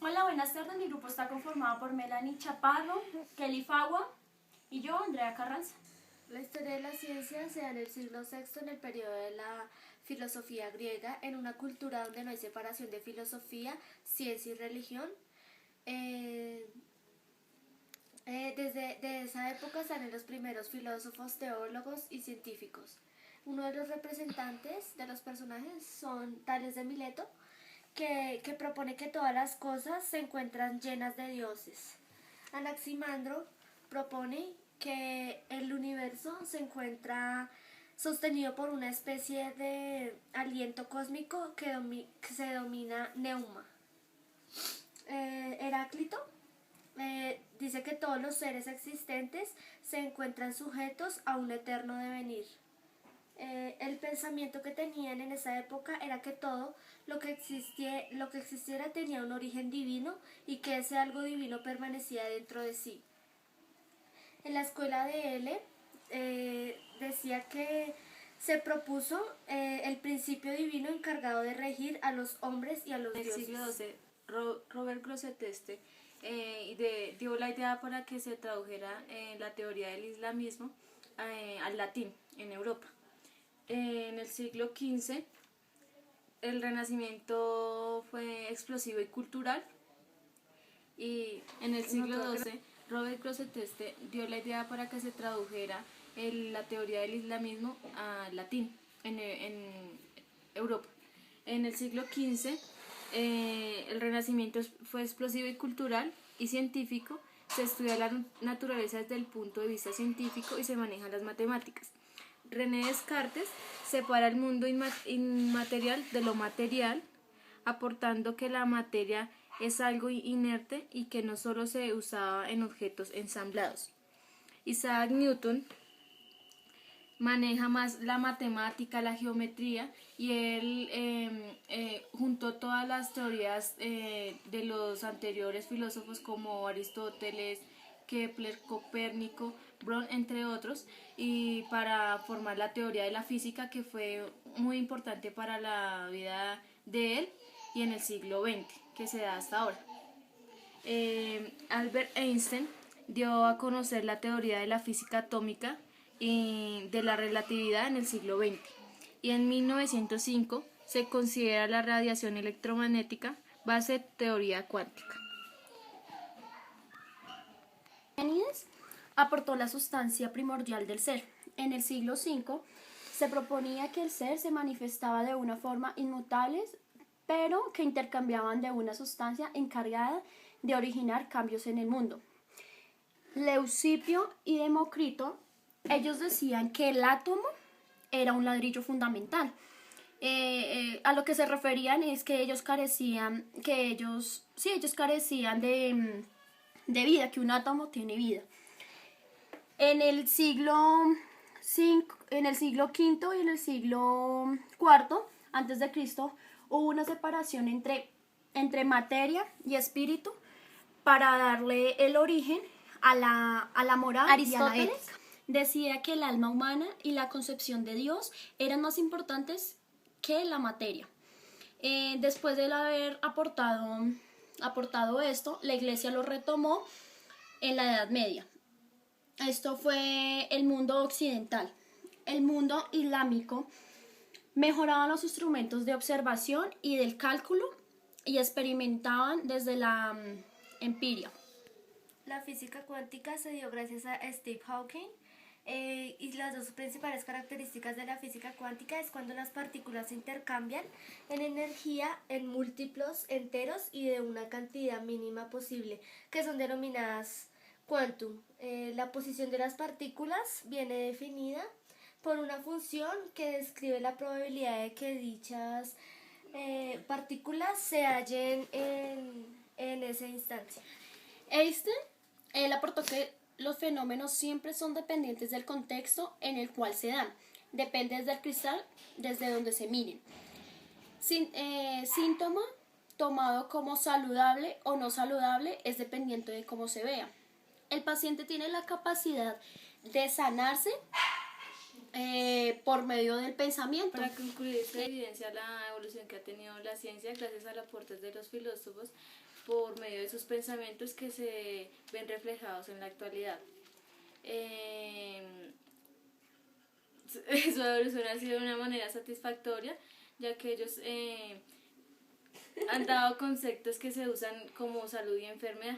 Hola, buenas tardes. Mi grupo está conformado por Melanie Chaparro, Kelly Fagua y yo, Andrea Carranza. La historia de la ciencia se da en el siglo VI, en el periodo de la filosofía griega, en una cultura donde no hay separación de filosofía, ciencia y religión. Desde esa época salen los primeros filósofos, teólogos y científicos. Uno de los representantes de los personajes son Tales de Mileto, que propone que todas las cosas se encuentran llenas de dioses. Anaximandro propone que el universo se encuentra sostenido por una especie de aliento cósmico que se denomina neuma. Heráclito dice que todos los seres existentes se encuentran sujetos a un eterno devenir. El pensamiento que tenían en esa época era que todo lo que existiera tenía un origen divino y que ese algo divino permanecía dentro de sí. En la escuela de L decía que se propuso el principio divino encargado de regir a los hombres y a los dioses. En el siglo XII, Robert Grosseteste dio la idea para que se tradujera la teoría del islamismo al latín en Europa. En el siglo XV, el Renacimiento fue explosivo y cultural, y en el siglo XII, Robert Grosseteste dio la idea para que se tradujera la teoría del islamismo al latín en Europa. En el siglo XV, el Renacimiento fue explosivo y cultural y científico. Se estudia la naturaleza desde el punto de vista científico y se manejan las matemáticas. René Descartes separa el mundo inmaterial de lo material, aportando que la materia es algo inerte y que no solo se usaba en objetos ensamblados. Isaac Newton maneja más la matemática, la geometría, y él juntó todas las teorías de los anteriores filósofos como Aristóteles, Kepler, Copérnico, Brown, entre otros, y para formar la teoría de la física, que fue muy importante para la vida de él y en el siglo XX, que se da hasta ahora. Albert Einstein dio a conocer la teoría de la física atómica y de la relatividad en el siglo XX, y en 1905 se considera la radiación electromagnética base de teoría cuántica. Arquímedes aportó la sustancia primordial del ser. En el siglo V se proponía que el ser se manifestaba de una forma inmutable, pero que intercambiaban de una sustancia encargada de originar cambios en el mundo. Leucippio y Demócrito, ellos decían que el átomo era un ladrillo fundamental. A lo que se referían es que ellos carecían de vida, que un átomo tiene vida. En el siglo V y en el siglo IV antes de Cristo hubo una separación entre materia y espíritu para darle el origen a la moral y a la ética. Decía que el alma humana y la concepción de Dios eran más importantes que la materia. Después de haber aportado esto, la Iglesia lo retomó en la Edad Media. Esto fue el mundo occidental. El mundo islámico mejoraba los instrumentos de observación y del cálculo y experimentaban desde la empiria. La física cuántica se dio gracias a Stephen Hawking. Y las dos principales características de la física cuántica es cuando las partículas se intercambian en energía en múltiplos enteros y de una cantidad mínima posible, que son denominadas quantum. La posición de las partículas viene definida por una función que describe la probabilidad de que dichas partículas se hallen en esa instancia. Einstein, él aportó que los fenómenos siempre son dependientes del contexto en el cual se dan. Depende del cristal desde donde se miren. Síntoma tomado como saludable o no saludable es dependiente de cómo se vea. El paciente tiene la capacidad de sanarse por medio del pensamiento. Para concluir, se evidencia la evolución que ha tenido la ciencia gracias al aporte de los filósofos por medio de sus pensamientos que se ven reflejados en la actualidad. Su evolución ha sido de una manera satisfactoria, ya que ellos han dado conceptos que se usan como salud y enfermedad.